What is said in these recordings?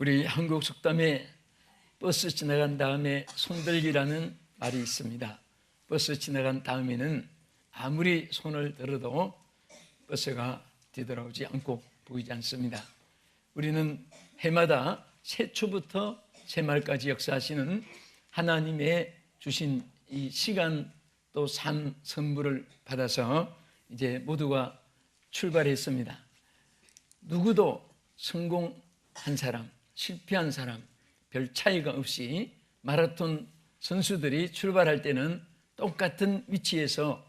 우리 한국 속담에 버스 지나간 다음에 손들기라는 말이 있습니다. 버스 지나간 다음에는 아무리 손을 들어도 버스가 뒤돌아오지 않고 보이지 않습니다. 우리는 해마다 새초부터 새말까지 역사하시는 하나님의 주신 이 시간 또 삶 선물을 받아서 이제 모두가 출발했습니다. 누구도 성공한 사람, 실패한 사람 별 차이가 없이 마라톤 선수들이 출발할 때는 똑같은 위치에서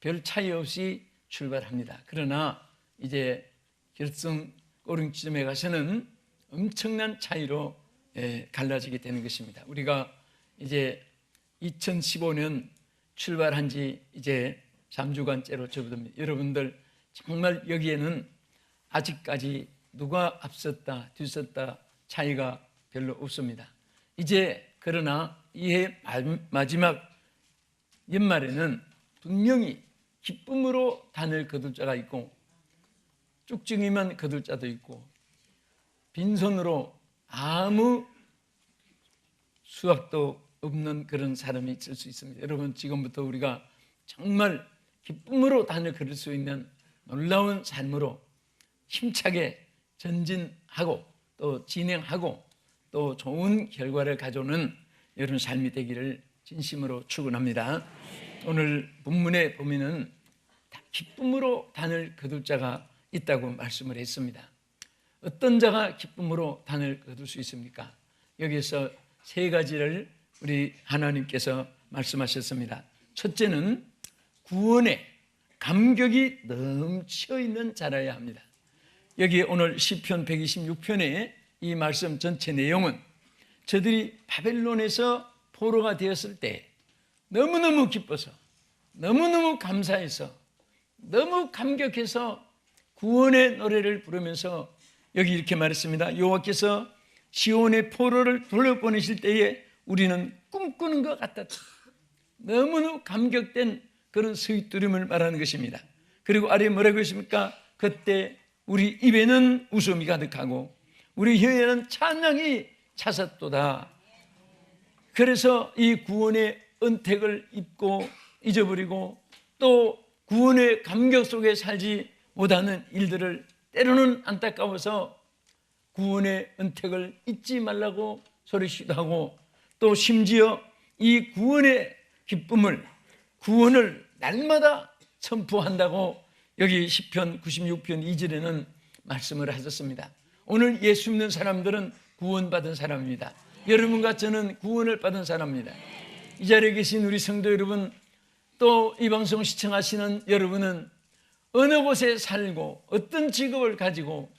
별 차이 없이 출발합니다. 그러나 이제 결승 꼬링 지점에 가서는 엄청난 차이로 갈라지게 되는 것입니다. 우리가 이제 2015년 출발한 지 이제 3주간째로 접어듭니다. 여러분들 정말 여기에는 아직까지 누가 앞섰다 뒤섰다 차이가 별로 없습니다. 이제 그러나 이해 마지막 연말에는 분명히 기쁨으로 단을 거둘 자가 있고 쭉증이만 거둘 자도 있고 빈손으로 아무 수확도 없는 그런 사람이 있을 수 있습니다. 여러분, 지금부터 우리가 정말 기쁨으로 단을 걸을 수 있는 놀라운 삶으로 힘차게 전진하고 또 진행하고 또 좋은 결과를 가져오는 여러분 삶이 되기를 진심으로 축원합니다. 오늘 본문에 보면은 기쁨으로 단을 거둘 자가 있다고 말씀을 했습니다. 어떤 자가 기쁨으로 단을 거둘 수 있습니까? 여기서 세 가지를 우리 하나님께서 말씀하셨습니다. 첫째는 구원에 감격이 넘쳐 있는 자라야 합니다. 여기 오늘 시편 126편의 이 말씀 전체 내용은 저들이 바벨론에서 포로가 되었을 때 너무너무 기뻐서 너무너무 감사해서 너무 감격해서 구원의 노래를 부르면서 여기 이렇게 말했습니다. 여호와께서 시온의 포로를 돌려보내실 때에 우리는 꿈꾸는 것 같았다. 너무너무 감격된 그런 스윗드림을 말하는 것입니다. 그리고 아래에 뭐라고 했습니까? 그때 우리 입에는 웃음이 가득하고 우리 혀에는 찬양이 차섰도다. 그래서 이 구원의 은택을 입고 잊어버리고 또 구원의 감격 속에 살지 못하는 일들을 때로는 안타까워서 구원의 은택을 잊지 말라고 소리치기도 하고 또 심지어 이 구원의 기쁨을 구원을 날마다 선포한다고 여기 시편 96편 2절에는 말씀을 하셨습니다. 오늘 예수 믿는 사람들은 구원받은 사람입니다. 여러분과 저는 구원을 받은 사람입니다. 이 자리에 계신 우리 성도 여러분, 또 이 방송 시청하시는 여러분은 어느 곳에 살고 어떤 직업을 가지고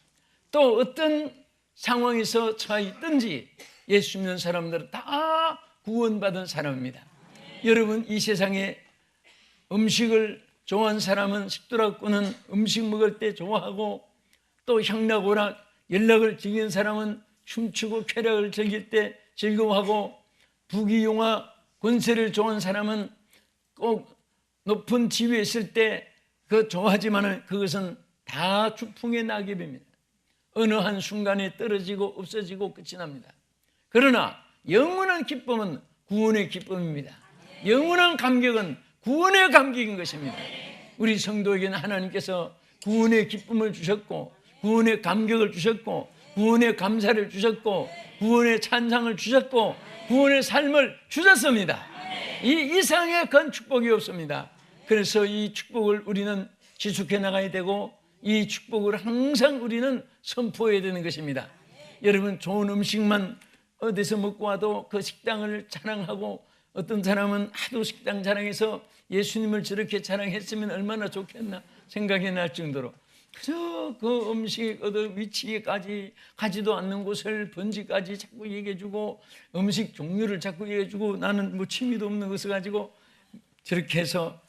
또 어떤 상황에서 처해 있든지 예수 믿는 사람들은 다 구원받은 사람입니다. 여러분, 이 세상에 음식을 좋아하는 사람은 식도락꾼은 음식 먹을 때 좋아하고 또 향락오락 연락을 즐기는 사람은 춤추고 쾌락을 즐길 때 즐거워하고 부귀영화 권세를 좋아하는 사람은 꼭 높은 지위에 있을 때 그거 좋아하지만 그것은 다 추풍의 낙엽입니다. 어느 한 순간에 떨어지고 없어지고 끝이 납니다. 그러나 영원한 기쁨은 구원의 기쁨입니다. 영원한 감격은 구원의 감격인 것입니다. 우리 성도에게는 하나님께서 구원의 기쁨을 주셨고 구원의 감격을 주셨고 구원의 감사를 주셨고 구원의 찬상을 주셨고 구원의 삶을 주셨습니다. 이 이상의 큰 축복이 없습니다. 그래서 이 축복을 우리는 지속해 나가야 되고 이 축복을 항상 우리는 선포해야 되는 것입니다. 여러분, 좋은 음식만 어디서 먹고 와도 그 식당을 자랑하고 어떤 사람은 하도 식당 자랑해서 예수님을 저렇게 자랑했으면 얼마나 좋겠나 생각이 날 정도로 그저 그 음식 어떤 위치까지 가지도 않는 곳을 번지까지 자꾸 얘기해주고 음식 종류를 자꾸 얘기해주고 나는 뭐 취미도 없는 것을 가지고 저렇게 해서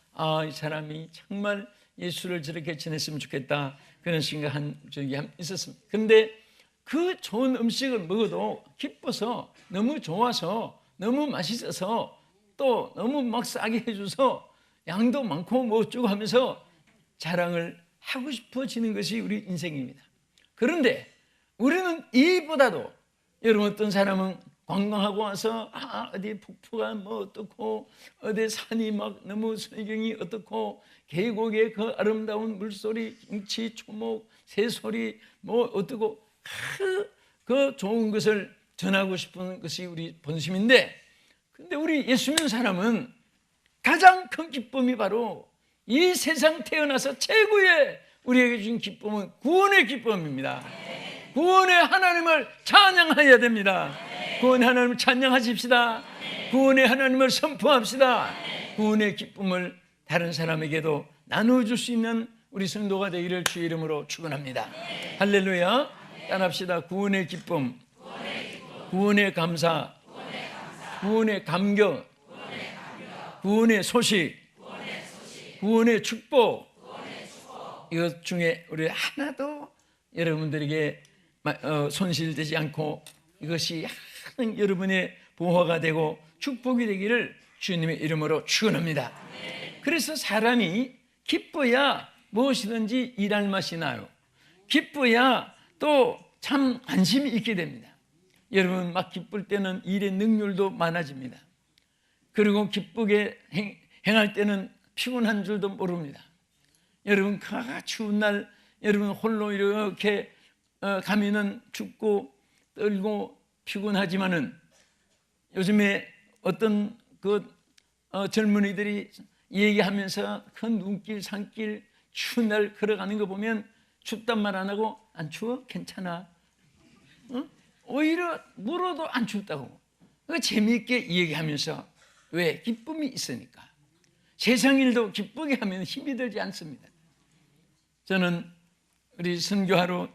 이 사람이 정말 예수를 저렇게 지냈으면 좋겠다 그런 생각한 적이 있었습니다. 그런데 그 좋은 음식을 먹어도 기뻐서 너무 좋아서 너무 맛있어서 또 너무 막 싸게 해줘서 양도 많고 뭐 어쩌고 하면서 자랑을 하고 싶어지는 것이 우리 인생입니다. 그런데 우리는 이보다도 여러분 어떤 사람은 관광하고 와서 어디 폭포가 뭐 어떻고 어디 산이 막 너무 성경이 어떻고 계곡의 그 아름다운 물소리, 김치, 초목, 새소리 뭐 어떻고 그 좋은 것을 전하고 싶은 것이 우리 본심인데, 근데 우리 예수 믿는 사람은 가장 큰 기쁨이 바로 이 세상 태어나서 최고의 우리에게 주신 기쁨은 구원의 기쁨입니다. 구원의 하나님을 찬양해야 됩니다. 구원의 하나님을 찬양하십시다. 구원의 하나님을 선포합시다. 구원의 기쁨을 다른 사람에게도 나눠줄 수 있는 우리 성도가 되기를 주의 이름으로 축원합니다. 할렐루야. 따라합시다. 구원의 기쁨, 구원의 감사, 구원의 감격, 구원의 소식, 구원의 축복. 이것 중에 우리 하나도 여러분들에게 손실되지 않고 이것이 항상 여러분의 보호가 되고 축복이 되기를 주님의 이름으로 축원합니다. 그래서 사람이 기뻐야 무엇이든지 일할 맛이 나요. 기뻐야 또 참 관심이 있게 됩니다. 여러분 막 기쁠 때는 일의 능률도 많아집니다. 그리고 기쁘게 행할 때는 피곤한 줄도 모릅니다. 여러분 그 추운 날 여러분 홀로 이렇게 가면은 춥고 떨고 피곤하지만은 요즘에 어떤 젊은이들이 얘기하면서 그 눈길 산길 추운 날 걸어가는 거 보면 춥단 말 안 하고 안 추워? 괜찮아. 오히려 물어도 안 춥다고 재미있게 얘기하면서, 왜? 기쁨이 있으니까. 세상 일도 기쁘게 하면 힘이 들지 않습니다. 저는 우리 선교하러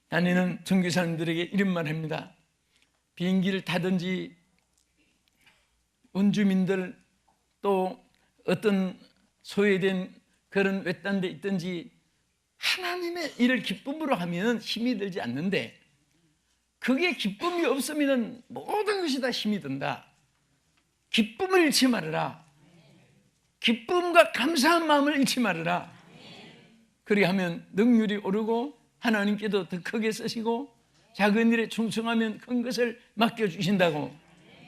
다니는 선교사님들에게 이런 말 합니다. 비행기를 타든지 원주민들 또 어떤 소외된 그런 외딴 데 있든지 하나님의 일을 기쁨으로 하면 힘이 들지 않는데, 그게 기쁨이 없으면 모든 것이 다 힘이 든다. 기쁨을 잃지 말아라. 기쁨과 감사한 마음을 잃지 말아라. 그리하면 능률이 오르고 하나님께도 더 크게 쓰시고 작은 일에 충성하면 큰 것을 맡겨주신다고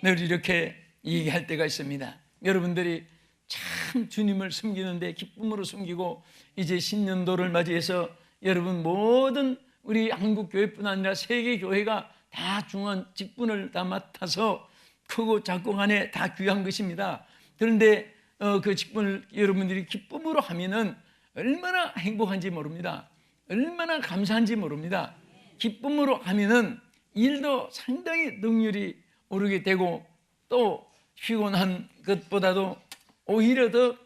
늘 이렇게 얘기할 때가 있습니다. 여러분들이 참 주님을 섬기는데 기쁨으로 섬기고 이제 신년도를 맞이해서 여러분 모든 우리 한국교회뿐 아니라 세계교회가 다 중요한 직분을 다 맡아서 크고 작고 간에 다 귀한 것입니다. 그런데 그 직분을 여러분들이 기쁨으로 하면은 얼마나 행복한지 모릅니다. 얼마나 감사한지 모릅니다. 기쁨으로 하면은 일도 상당히 능률이 오르게 되고 또 피곤한 것보다도 오히려 더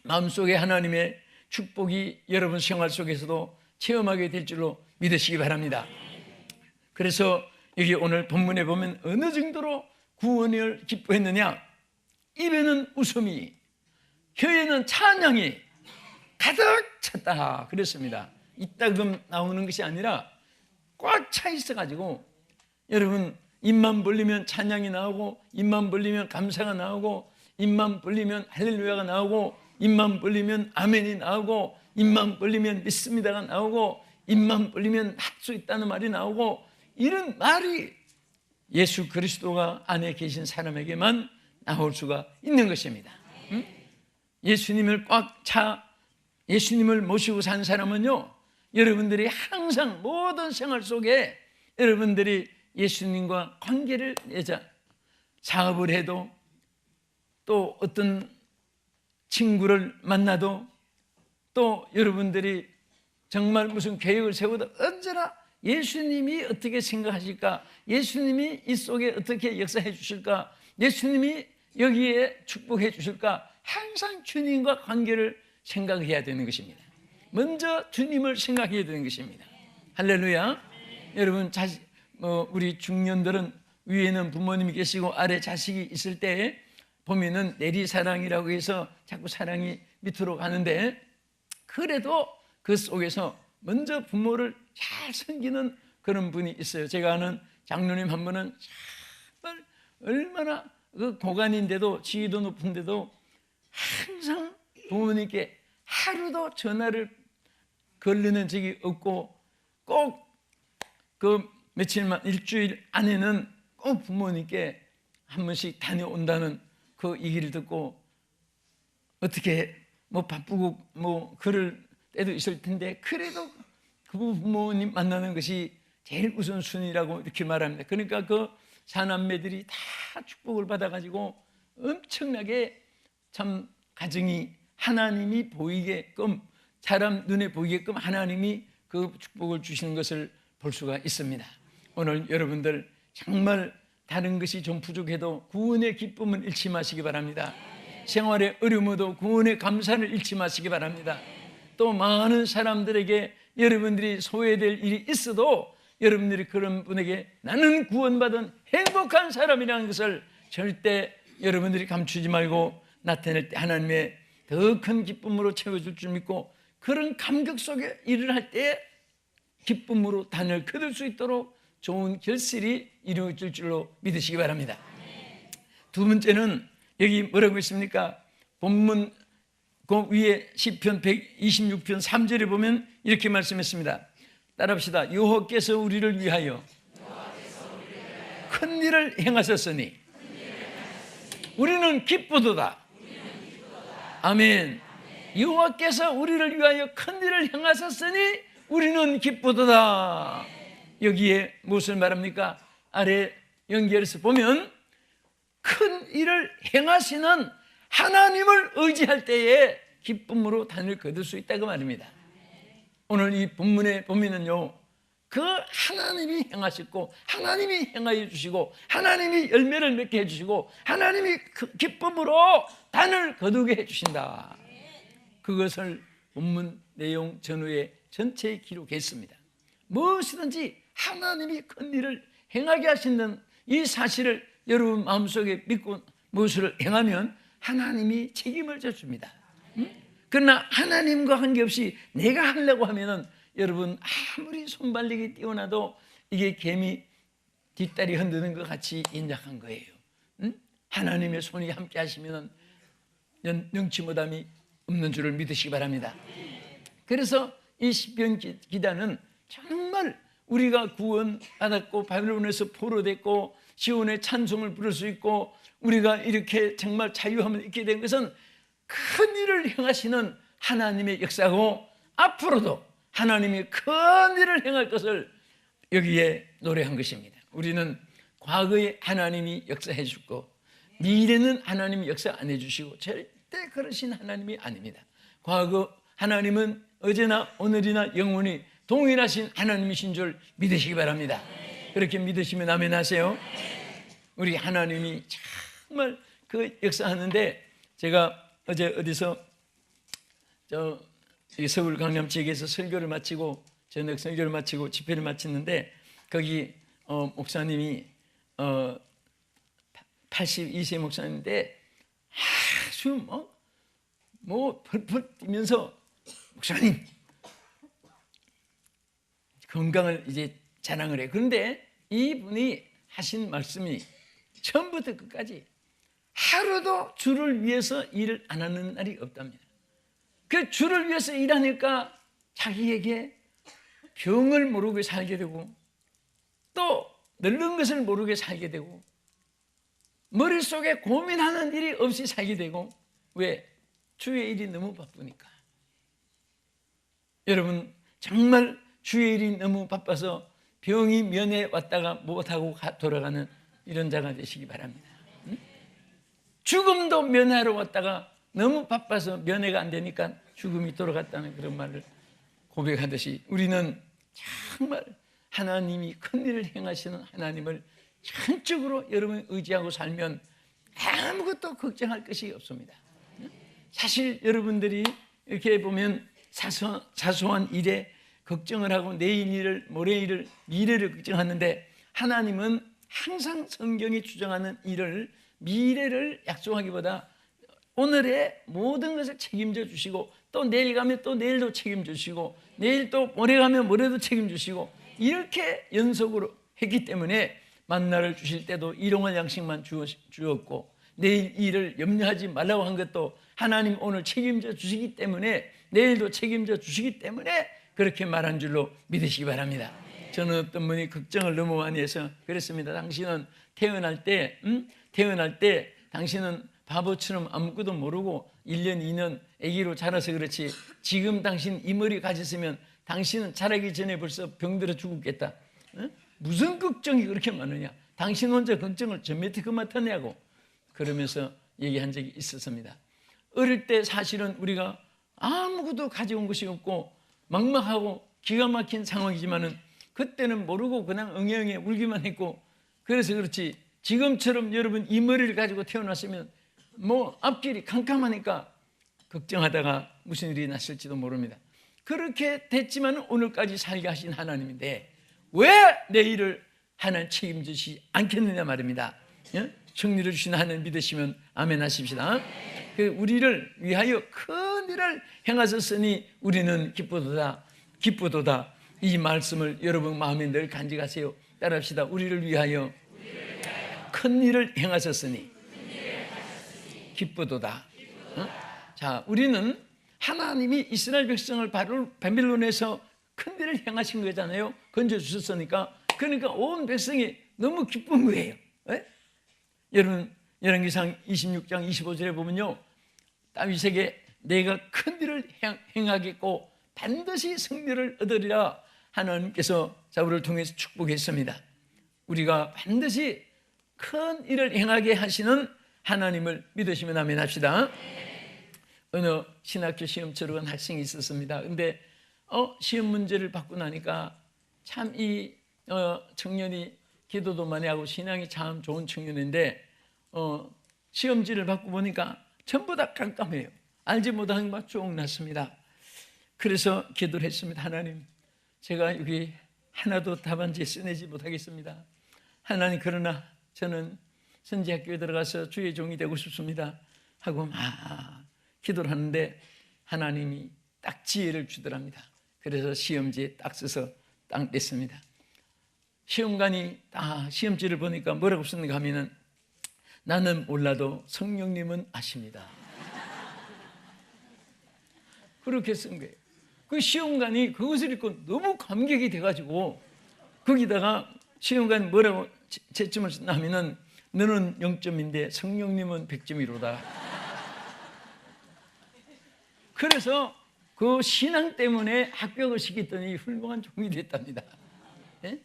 마음속에 하나님의 축복이 여러분 생활 속에서도 체험하게 될 줄로 믿으시기 바랍니다. 그래서 여기 오늘 본문에 보면 어느 정도로 구원을 기뻐했느냐, 입에는 웃음이 혀에는 찬양이 가득 찼다 그랬습니다. 이따금 나오는 것이 아니라 꽉 차 있어가지고 여러분 입만 벌리면 찬양이 나오고 입만 벌리면 감사가 나오고 입만 벌리면 할렐루야가 나오고 입만 벌리면 아멘이 나오고 입만 벌리면 믿습니다가 나오고 입만 벌리면 할 수 있다는 말이 나오고, 이런 말이 예수 그리스도가 안에 계신 사람에게만 나올 수가 있는 것입니다. 예수님을 꽉 차 예수님을 모시고 산 사람은요, 여러분들이 항상 모든 생활 속에 여러분들이 예수님과 관계를 맺어 사업을 해도 또 어떤 친구를 만나도 또 여러분들이 정말 무슨 계획을 세워도 언제나 예수님이 어떻게 생각하실까, 예수님이 이 속에 어떻게 역사해 주실까, 예수님이 여기에 축복해 주실까, 항상 주님과 관계를 생각해야 되는 것입니다. 먼저 주님을 생각해야 되는 것입니다. 할렐루야. 여러분 우리 중년들은 위에는 부모님이 계시고 아래 자식이 있을 때 보면은 내리사랑이라고 해서 자꾸 사랑이 밑으로 가는데, 그래도 그 속에서 먼저 부모를 잘 섬기는 그런 분이 있어요. 제가 아는 장로님 한 분은 정말 얼마나 그 고관인데도 지위도 높은데도 항상 부모님께 하루도 전화를 걸리는 적이 없고 꼭 그 며칠만 일주일 안에는 꼭 부모님께 한 번씩 다녀온다는 그 얘기를 듣고 어떻게 뭐 바쁘고 뭐 그럴 때도 있을 텐데 그래도 그 부모님 만나는 것이 제일 우선순위라고 이렇게 말합니다. 그러니까 그 사남매들이 다 축복을 받아가지고 엄청나게 참 가정이 하나님이 보이게끔 사람 눈에 보이게끔 하나님이 그 축복을 주시는 것을 볼 수가 있습니다. 오늘 여러분들 정말 다른 것이 좀 부족해도 구원의 기쁨은 잃지 마시기 바랍니다. 생활의 어려움도 구원의 감사를 잃지 마시기 바랍니다. 또 많은 사람들에게 여러분들이 소외될 일이 있어도 여러분들이 그런 분에게 나는 구원받은 행복한 사람이라는 것을 절대 여러분들이 감추지 말고 나타낼 때 하나님의 더 큰 기쁨으로 채워줄 줄 믿고 그런 감격 속에 일을 할 때 기쁨으로 단을 거둘 수 있도록 좋은 결실이 이루어질 줄로 믿으시기 바랍니다. 두 번째는 여기 뭐라고 했습니까? 본문 그 위에 시편 126편 3절에 보면 이렇게 말씀했습니다. 따라합시다. 여호와께서 우리를 위하여 큰 일을 행하셨으니 우리는 기쁘도다. 아멘. 여호와께서 우리를 위하여 큰 일을 행하셨으니 우리는 기쁘도다. 여기에 무엇을 말합니까? 아래 연결해서 보면 큰 일을 행하시는 하나님을 의지할 때에 기쁨으로 단을 거둘 수 있다고 말입니다. 오늘 이 본문에 보면은요, 그 하나님이 행하셨고 하나님이 행하여 주시고 하나님이 열매를 맺게 해주시고 하나님이 그 기쁨으로 단을 거두게 해주신다. 그것을 본문 내용 전후에 전체에 기록했습니다. 무엇이든지 하나님이 큰 일을 행하게 하시는 이 사실을 여러분 마음속에 믿고 무엇을 행하면 하나님이 책임을 져줍니다. 그러나 하나님과 관계없이 내가 하려고 하면은 여러분 아무리 손발력이 뛰어나도 이게 개미 뒷다리 흔드는 것 같이 인작한 거예요. 하나님의 손이 함께 하시면은 능치 못함이 없는 줄을 믿으시기 바랍니다. 그래서 이 시편 기단은 정말 우리가 구원받았고 바벨론에서 포로됐고 시온의 찬송을 부를 수 있고 우리가 이렇게 정말 자유함을 잊게 된 것은 큰 일을 행하시는 하나님의 역사고 앞으로도 하나님이 큰 일을 행할 것을 여기에 노래한 것입니다. 우리는 과거에 하나님이 역사해 주고 미래는 하나님이 역사 안 해주시고 절대 그러신 하나님이 아닙니다. 과거 하나님은 어제나 오늘이나 영원히 동일하신 하나님이신 줄 믿으시기 바랍니다. 그렇게 믿으시면 아멘 하세요. 우리 하나님이 정말 그 역사하는데 제가 어제 어디서 서울 강남 지역에서 설교를 마치고 저녁 설교를 마치고 집회를 마쳤는데 거기 목사님이 82세 목사님인데 아주 뭐 펄펄 뛰면서 목사님 건강을 이제 자랑을 해. 그런데 이분이 하신 말씀이 처음부터 끝까지 하루도 주를 위해서 일을 안 하는 날이 없답니다. 그 주를 위해서 일하니까 자기에게 병을 모르게 살게 되고 또 늙은 것을 모르게 살게 되고 머릿속에 고민하는 일이 없이 살게 되고 왜? 주의 일이 너무 바쁘니까. 여러분 정말 주의 일이 너무 바빠서 병이 면회 왔다가 못하고 돌아가는 이런 자가 되시기 바랍니다. 죽음도 면회하러 왔다가 너무 바빠서 면회가 안 되니까 죽음이 돌아갔다는 그런 말을 고백하듯이 우리는 정말 하나님이 큰 일을 행하시는 하나님을 전적으로 여러분이 의지하고 살면 아무것도 걱정할 것이 없습니다. 사실 여러분들이 이렇게 보면 사소한 일에 걱정을 하고 내일 일을, 모레 일을, 미래를 걱정하는데 하나님은 항상 성경이 주장하는 일을 미래를 약속하기보다 오늘의 모든 것을 책임져 주시고 또 내일 가면 또 내일도 책임져 주시고 내일 또 모레 가면 모레도 책임져 주시고 이렇게 연속으로 했기 때문에 만나를 주실 때도 일용할 양식만 주었고 내일 일을 염려하지 말라고 한 것도 하나님 오늘 책임져 주시기 때문에 내일도 책임져 주시기 때문에 그렇게 말한 줄로 믿으시기 바랍니다. 저는 어떤 분이 걱정을 너무 많이 해서 그랬습니다. 당신은 태어날 때 당신은 바보처럼 아무것도 모르고 1년, 2년 아기로 자라서 그렇지, 지금 당신 이 머리 가졌으면 당신은 자라기 전에 벌써 병들어 죽었겠다. 무슨 걱정이 그렇게 많으냐? 당신 혼자 걱정을 저 밑에 그만 타냐고 그러면서 얘기한 적이 있었습니다. 어릴 때 사실은 우리가 아무것도 가져온 것이 없고 막막하고 기가 막힌 상황이지만은 그때는 모르고 그냥 엉엉해 울기만 했고, 그래서 그렇지 지금처럼 여러분 이 머리를 가지고 태어났으면 뭐 앞길이 캄캄하니까 걱정하다가 무슨 일이 났을지도 모릅니다. 그렇게 됐지만 오늘까지 살게 하신 하나님인데 왜 내일을 하나님 책임지시 않겠느냐 말입니다. 승리를 주신 하나님 믿으시면 아멘 하십시다. 우리를 위하여 큰 일을 행하셨으니 우리는 기쁘도다. 이 말씀을 여러분 마음에 늘 간직하세요. 따라합시다. 우리를 위하여 큰 일을 행하셨으니 기쁘도다. 자, 우리는 하나님이 이스라엘 백성을 바로 바빌론에서 큰 일을 행하신 거잖아요. 건져주셨으니까. 그러니까 온 백성이 너무 기쁜 거예요. 여러분 열왕기상 26장 25절에 보면요, 다윗에게 내가 큰 일을 행하겠고 반드시 승리를 얻으리라 하나님께서 사울을 통해서 축복했습니다. 우리가 반드시 큰 일을 행하게 하시는 하나님을 믿으시면 아멘 합시다. 어느 신학교 시험 치러 간 학생이 있었습니다. 근데 시험 문제를 받고 나니까 참 이 청년이 기도도 많이 하고 신앙이 참 좋은 청년인데 시험지를 받고 보니까 전부 다 깜깜해요. 알지 못하는 것 쭉 났습니다. 그래서 기도를 했습니다. 하나님, 제가 여기 하나도 답안지에 써내지 못하겠습니다. 하나님, 그러나 저는 선지학교에 들어가서 주의 종이 되고 싶습니다 하고 막 기도를 하는데 하나님이 딱 지혜를 주더랍니다. 그래서 시험지에 딱 써서 딱 냈습니다. 시험관이 시험지를 보니까 뭐라고 썼는가 하면은 나는 몰라도 성령님은 아십니다. 그렇게 쓴 거예요. 그 시험관이 그것을 읽고 너무 감격이 돼가지고 거기다가 시험관이 뭐라고 채점을 썼나 하면은 너는 0점인데 성령님은 100점이로다. 그래서 그 신앙 때문에 합격을 시켰더니 훌륭한 종이 됐답니다. 예?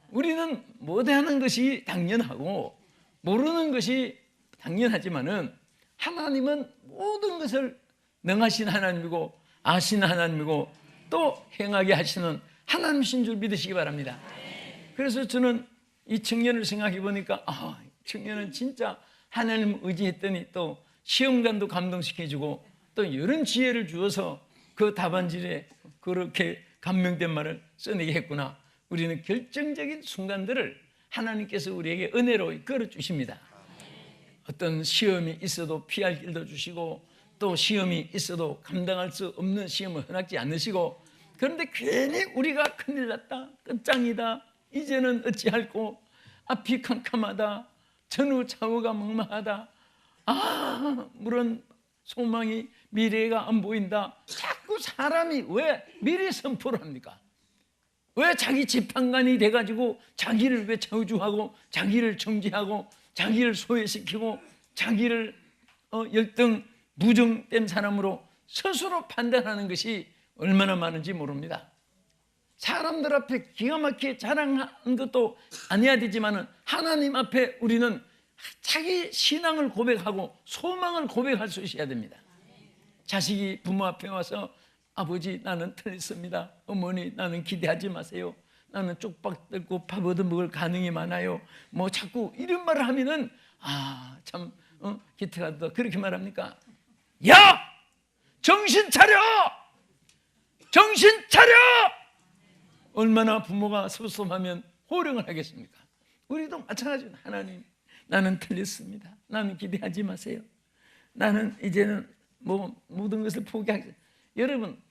우리는 못하는 것이 당연하고 모르는 것이 당연하지만은 하나님은 모든 것을 능하신 하나님이고 아시는 하나님이고 또 행하게 하시는 하나님이신 줄 믿으시기 바랍니다. 그래서 저는 이 청년을 생각해 보니까 청년은 진짜 하나님 의지했더니 또 시험관도 감동시켜주고 또 이런 지혜를 주어서 그 답안지에 그렇게 감명된 말을 써내게 했구나. 우리는 결정적인 순간들을 하나님께서 우리에게 은혜로 이끌어 주십니다. 어떤 시험이 있어도 피할 길도 주시고 또 시험이 있어도 감당할 수 없는 시험을 허락지 않으시고, 그런데 괜히 우리가 큰일 났다, 끝장이다, 이제는 어찌할꼬, 앞이 캄캄하다, 전후좌우가 막막하다, 물론 소망이 미래가 안 보인다. 자꾸 사람이 왜 미래 선포를 합니까? 왜 자기 재판관이 돼가지고 자기를 왜 저주하고 자기를 정죄하고 자기를 소외시키고 자기를 열등 부정된 사람으로 스스로 판단하는 것이 얼마나 많은지 모릅니다. 사람들 앞에 기가 막히게 자랑하는 것도 아니어야 되지만 하나님 앞에 우리는 자기 신앙을 고백하고 소망을 고백할 수 있어야 됩니다. 자식이 부모 앞에 와서 아버지 나는 틀렸습니다. 어머니 나는 기대하지 마세요. 나는 쪽박 들고 밥 얻어먹을 가능이 많아요. 뭐 자꾸 이런 말을 하면은 참 기특하다 그렇게 말합니까? 야! 정신 차려! 정신 차려! 얼마나 부모가 섭섭하면 호령을 하겠습니까? 우리도 마찬가지입니다. 하나님, 나는 틀렸습니다. 나는 기대하지 마세요. 나는 이제는 뭐 모든 것을 포기하겠습니다. 여러분,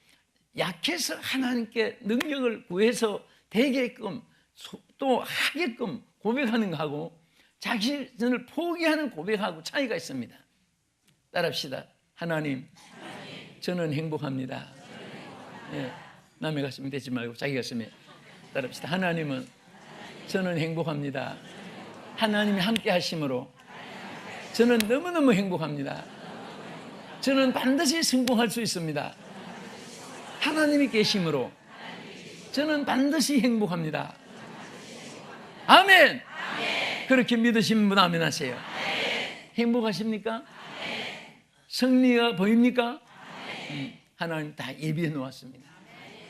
약해서 하나님께 능력을 구해서 되게끔 또 하게끔 고백하는 거하고 자신을 포기하는 고백하고 차이가 있습니다. 따라합시다. 하나님, 저는 행복합니다. 예, 남의 가슴에 대지 말고 자기 가슴에. 따릅시다. 하나님은 저는 행복합니다. 하나님이 함께 하심으로 저는 너무너무 행복합니다. 저는 반드시 성공할 수 있습니다. 하나님이 계심으로 저는 반드시 행복합니다. 아멘. 그렇게 믿으시는 분 아멘 하세요. 행복하십니까? 승리가 보입니까? 하나님 다 예비해 놓았습니다.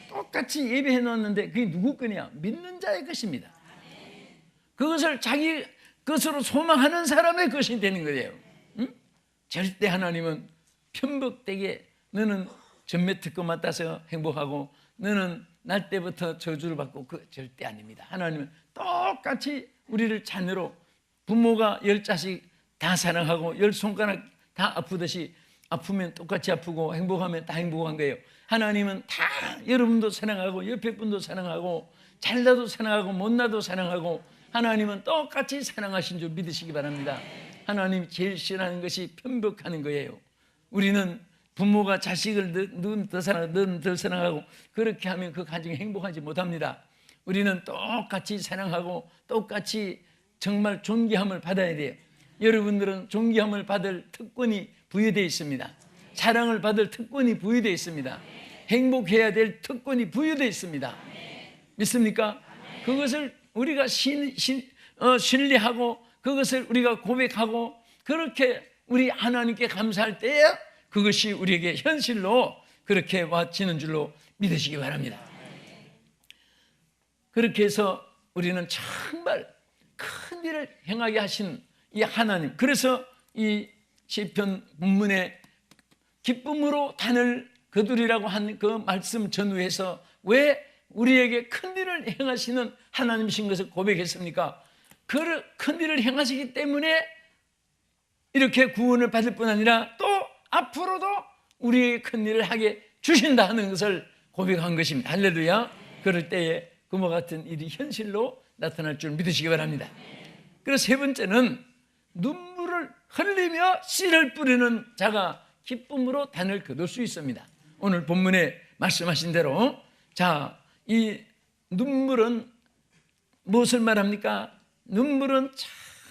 똑같이 예비해 놓았는데 그게 누구 거냐? 믿는 자의 것입니다. 그것을 자기 것으로 소망하는 사람의 것이 되는 거예요. 응? 절대 하나님은 편복되게 너는 전매 특권 맡아서 행복하고 너는 날 때부터 저주를 받고 그 절대 아닙니다. 하나님은 똑같이 우리를 자녀로 부모가 10자식 다 사랑하고 10손가락 다 아프듯이 아프면 똑같이 아프고 행복하면 다 행복한 거예요. 하나님은 다 여러분도 사랑하고 옆에 분도 사랑하고 잘나도 사랑하고 못나도 사랑하고 하나님은 똑같이 사랑하신 줄 믿으시기 바랍니다. 하나님이 제일 싫어하는 것이 편복하는 거예요. 우리는 부모가 자식을 너는 더 사랑하고 너는 덜 사랑하고 그렇게 하면 그 가정이 행복하지 못합니다. 우리는 똑같이 사랑하고 똑같이 정말 존귀함을 받아야 돼요. 여러분들은 존귀함을 받을 특권이 부여되어 있습니다. 사랑을 받을 특권이 부여되어 있습니다. 행복해야 될 특권이 부여되어 있습니다. 믿습니까? 그것을 우리가 신뢰하고 그것을 우리가 고백하고 그렇게 우리 하나님께 감사할 때에 그것이 우리에게 현실로 그렇게 와지는 줄로 믿으시기 바랍니다. 그렇게 해서 우리는 정말 큰 일을 행하게 하신 이 하나님, 그래서 이 시편 본문에 기쁨으로 단을 거두리라고 한 그 말씀 전후에서 왜 우리에게 큰 일을 행하시는 하나님이신 것을 고백했습니까? 그 큰 일을 행하시기 때문에 이렇게 구원을 받을 뿐 아니라 또 앞으로도 우리에게 큰 일을 하게 주신다 하는 것을 고백한 것입니다. 할렐루야. 그럴 때에 그와 같은 일이 현실로 나타날 줄 믿으시기 바랍니다. 그래서 세 번째는 눈물을 흘리며 씨를 뿌리는 자가 기쁨으로 단을 거둘 수 있습니다. 오늘 본문에 말씀하신 대로 자, 이 눈물은 무엇을 말합니까? 눈물은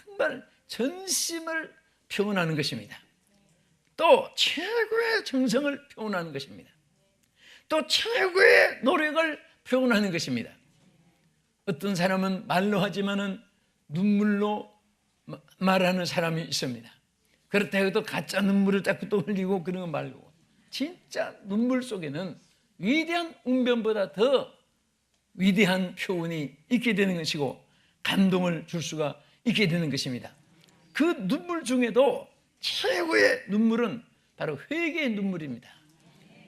정말 전심을 표현하는 것입니다. 또 최고의 정성을 표현하는 것입니다. 또 최고의 노력을 표현하는 것입니다. 어떤 사람은 말로 하지만은 눈물로 말하는 사람이 있습니다. 그렇다 해도 가짜 눈물을 자꾸 또 흘리고 그런 거 말고 진짜 눈물 속에는 위대한 웅변보다 더 위대한 표현이 있게 되는 것이고 감동을 줄 수가 있게 되는 것입니다. 그 눈물 중에도 최고의 눈물은 바로 회개의 눈물입니다.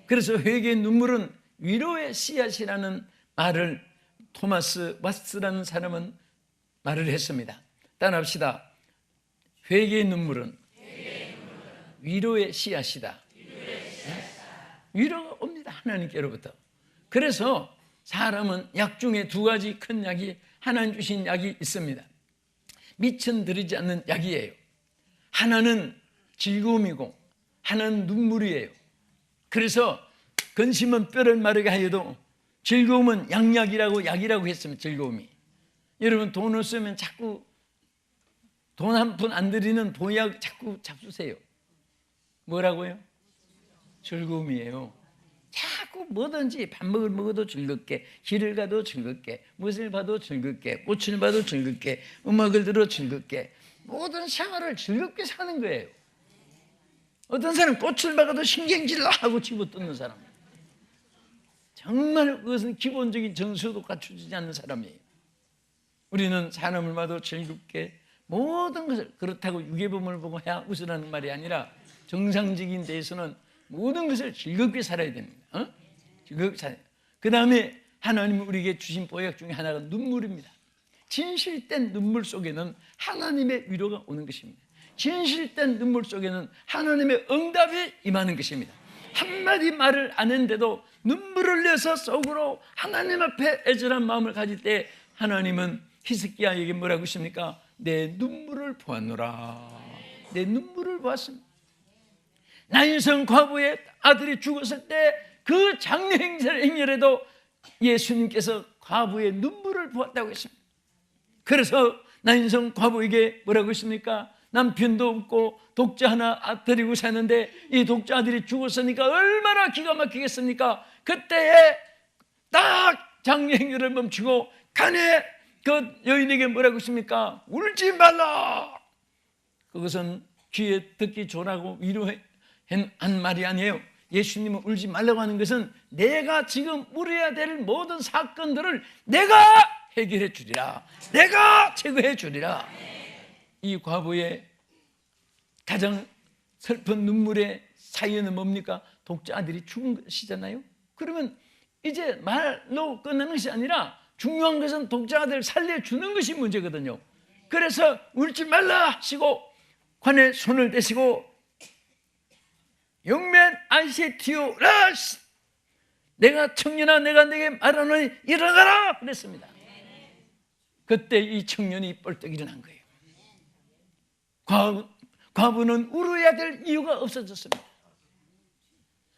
그래서 회개의 눈물은 위로의 씨앗이라는 말을 토마스 왓스라는 사람은 말을 했습니다. 따라합시다. 회개의 눈물은 위로의 씨앗이다. 위로가 옵니다. 하나님께로부터. 그래서 사람은 약 중에 두 가지 큰 약이 하나님 주신 약이 있습니다. 미천 드리지 않는 약이에요. 하나는 즐거움이고 하나는 눈물이에요. 그래서 근심은 뼈를 마르게 하여도 즐거움은 양약이라고 약이라고 했습니다. 즐거움이. 여러분 돈을 쓰면 자꾸 돈 한 푼 안 들이는 보약 자꾸 잡수세요. 뭐라고요? 즐거움이에요. 자꾸 뭐든지 밥 먹어도 즐겁게, 길을 가도 즐겁게, 무엇을 봐도 즐겁게, 꽃을 봐도 즐겁게, 음악을 들어 즐겁게, 모든 생활을 즐겁게 사는 거예요. 어떤 사람은 꽃을 봐도 신경질나 하고 집어뜯는 사람, 정말 그것은 기본적인 정서도 갖추지 않는 사람이에요. 우리는 사람을 봐도 즐겁게 모든 것을, 그렇다고 유괴범을 보고 해야 웃으라는 말이 아니라 정상적인 데에서는 모든 것을 즐겁게 살아야 됩니다. 즐겁게 살아야 돼요. 그 다음에 하나님이 우리에게 주신 보약 중에 하나가 눈물입니다. 진실된 눈물 속에는 하나님의 위로가 오는 것입니다. 진실된 눈물 속에는 하나님의 응답이 임하는 것입니다. 한마디 말을 안 했는데도 눈물을 흘려서 속으로 하나님 앞에 애절한 마음을 가질 때 하나님은 히스기야에게 뭐라고 하십니까? 내 눈물을 보았노라. 내 눈물을 보았습니다. 나인성 과부의 아들이 죽었을 때 그 장례 행렬에도 예수님께서 과부의 눈물을 보았다고 했습니다. 그래서 나인성 과부에게 뭐라고 했습니까? 남편도 없고 독자 하나 데리고 사는데 이 독자 아들이 죽었으니까 얼마나 기가 막히겠습니까? 그때에 딱 장례행위를 멈추고 간에 그 여인에게 뭐라고 했습니까? 울지 말라. 그것은 귀에 듣기 좋으라고 위로한 말이 아니에요. 예수님은 울지 말라고 하는 것은 내가 지금 물어야 될 모든 사건들을 내가 해결해 주리라, 내가 제거해 주리라. 이 과부의 가장 슬픈 눈물의 사연은 뭡니까? 독자 아들이 죽은 것이잖아요. 그러면 이제 말로 끝나는 것이 아니라 중요한 것은 독자 아들을 살려주는 것이 문제거든요. 그래서 울지 말라 하시고 관에 손을 대시고 영면 아이세티오라, 내가 청년아 내가 내게 말하노니 일어나라 그랬습니다. 그때 이 청년이 벌떡 일어난 거예요. 과부는 울어야 될 이유가 없어졌습니다.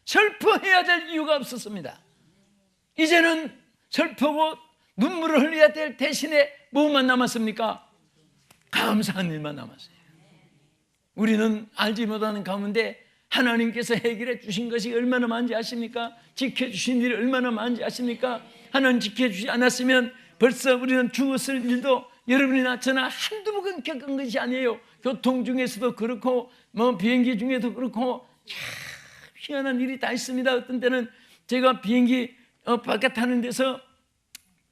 슬퍼해야 될 이유가 없었습니다. 이제는 슬프고 눈물을 흘려야 될 대신에 뭐만 남았습니까? 감사한 일만 남았어요. 우리는 알지 못하는 가운데 하나님께서 해결해 주신 것이 얼마나 많은지 아십니까? 지켜주신 일이 얼마나 많은지 아십니까? 하나님 지켜주지 않았으면 벌써 우리는 죽었을 일도 여러분이나 저나 한두 번 겪은 것이 아니에요. 교통 중에서도 그렇고 비행기 중에도 그렇고 참 희한한 일이 다 있습니다. 어떤 때는 제가 비행기 바깥 타는 데서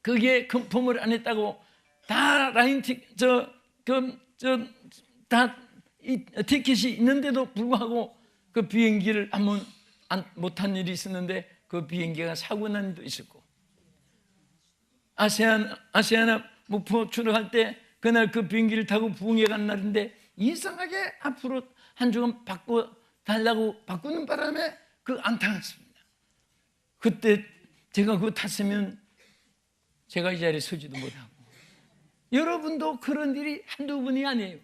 그게 컨펌을 안 했다고 다 라인 다 티켓이 있는데도 불구하고 그 비행기를 한번 못한 일이 있었는데 그 비행기가 사고 난 일도 있었고, 아시아나 목포 출항할 때 그날 그 비행기를 타고 부흥회 간 날인데 이상하게 앞으로 한 조금 바꿔달라고 바꾸는 바람에 안 타갔습니다. 그때 제가 그거 탔으면 제가 이 자리에 서지도 못하고, 여러분도 그런 일이 한두 번이 아니에요.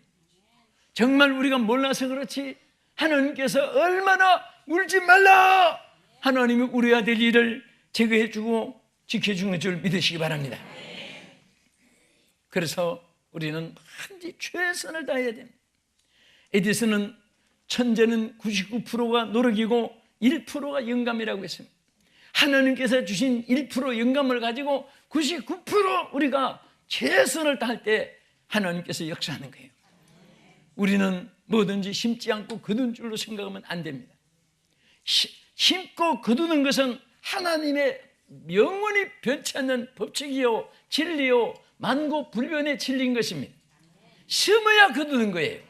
정말 우리가 몰라서 그렇지 하나님께서 얼마나 울지 말라, 하나님이 울어야 될 일을 제거해 주고 지켜주는 줄 믿으시기 바랍니다. 그래서 우리는 한지 최선을 다해야 됩니다. 에디슨은 천재는 99%가 노력이고 1%가 영감이라고 했습니다. 하나님께서 주신 1% 영감을 가지고 99% 우리가 최선을 다할 때 하나님께서 역사하는 거예요. 우리는 뭐든지 심지 않고 거둔 줄로 생각하면 안 됩니다. 심고 거두는 것은 하나님의 영원히 변치 않는 법칙이요 진리요 만고불변의 진리인 것입니다. 심어야 거두는 거예요.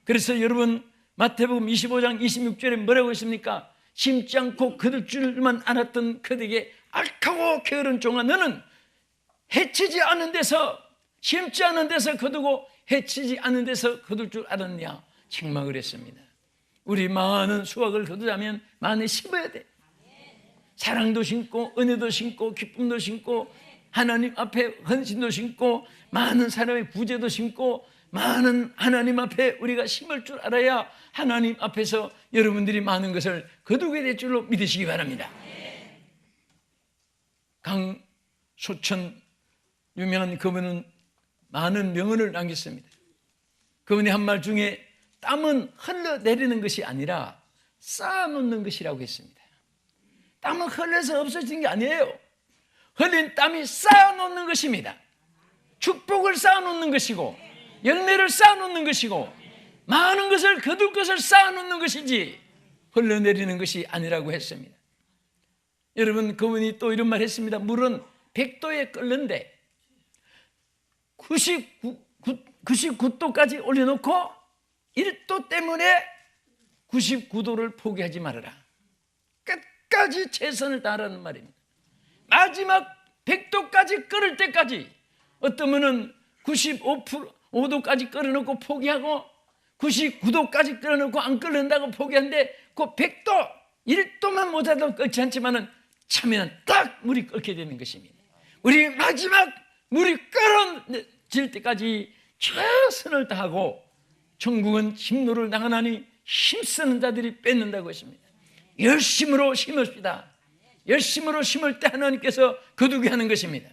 그래서 여러분 마태복음 25장 26절에 뭐라고 했습니까? 심지 않고 거둘 줄만 알았던 그에게 악하고 게으른 종아, 너는 해치지 않은 데서 심지 않은 데서 거두고 해치지 않은 데서 거둘 줄 알았냐 책망을 했습니다. 우리 많은 수확을 거두자면 많이 심어야 돼. 사랑도 심고 은혜도 심고 기쁨도 심고 하나님 앞에 헌신도 심고 많은 사람의 구제도 심고 많은 하나님 앞에 우리가 심을 줄 알아야 하나님 앞에서 여러분들이 많은 것을 거두게 될 줄로 믿으시기 바랍니다. 강소천 유명한 그분은 많은 명언을 남겼습니다. 그분이 한 말 중에 땀은 흘러내리는 것이 아니라 쌓아놓는 것이라고 했습니다. 땀은 흘려서 없어지는 게 아니에요. 흘린 땀이 쌓아놓는 것입니다. 축복을 쌓아놓는 것이고 열매를 쌓아놓는 것이고 많은 것을 거둘 것을 쌓아놓는 것이지 흘러내리는 것이 아니라고 했습니다. 여러분, 그분이 또 이런 말 했습니다. 물은 100도에 끓는데 99도까지 올려놓고 1도 때문에 99도를 포기하지 말아라. 끝까지 최선을 다하라는 말입니다. 마지막 100도까지 끓을 때까지, 어떤 분은 95도까지 끓여놓고 포기하고 99도까지 끓여놓고 안 끓는다고 포기하는데 그 100도, 1도만 못하도 끓지 않지만은 참여는 딱 물이 끓게 되는 것입니다. 우리 마지막 물이 끓어질 때까지 최선을 다하고 천국은 힘노를 나가나니 힘쓰는 자들이 뺏는다고 했습니다. 열심으로 심읍시다. 열심으로 심을 때 하나님께서 거두게 하는 것입니다.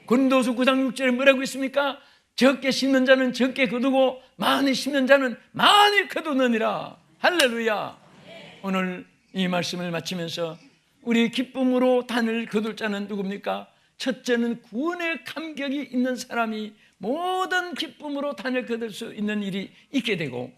고린도서 9장 6절에 뭐라고 있습니까? 적게 심는 자는 적게 거두고 많이 심는 자는 많이 거두느니라. 할렐루야. 오늘 이 말씀을 마치면서 우리 기쁨으로 단을 거둘 자는 누굽니까? 첫째는 구원의 감격이 있는 사람이 모든 기쁨으로 단을 거둘 수 있는 일이 있게 되고,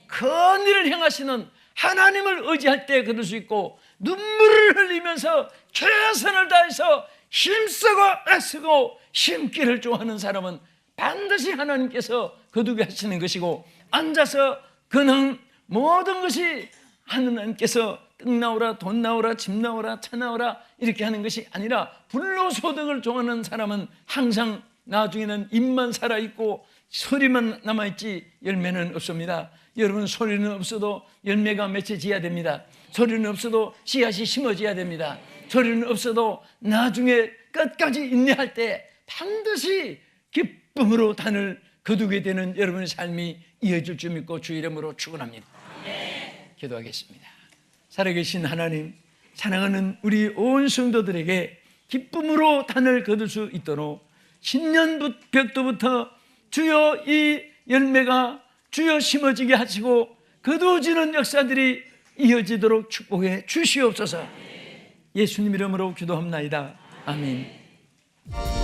큰 일을 행하시는 하나님을 의지할 때 거둘 수 있고, 눈물을 흘리면서 최선을 다해서 힘쓰고 애쓰고 심기를 좋아하는 사람은 반드시 하나님께서 거두게 하시는 것이고, 앉아서 그는 모든 것이 하나님께서 떡 나오라, 돈 나오라, 집 나오라, 차 나오라 이렇게 하는 것이 아니라, 불로소득을 좋아하는 사람은 항상 나중에는 입만 살아있고 소리만 남아있지 열매는 없습니다. 여러분, 소리는 없어도 열매가 맺혀져야 됩니다. 소리는 없어도 씨앗이 심어져야 됩니다. 소리는 없어도 나중에 끝까지 인내할 때 반드시 기쁨으로 단을 거두게 되는 여러분의 삶이 이어질 줄 믿고 주 이름으로 축원합니다. 기도하겠습니다. 살아계신 하나님, 사랑하는 우리 온 성도들에게 기쁨으로 단을 거둘 수 있도록 신년벽도부터 주여 이 열매가 주여 심어지게 하시고 거두어지는 역사들이 이어지도록 축복해 주시옵소서. 예수님 이름으로 기도합나이다. 아멘.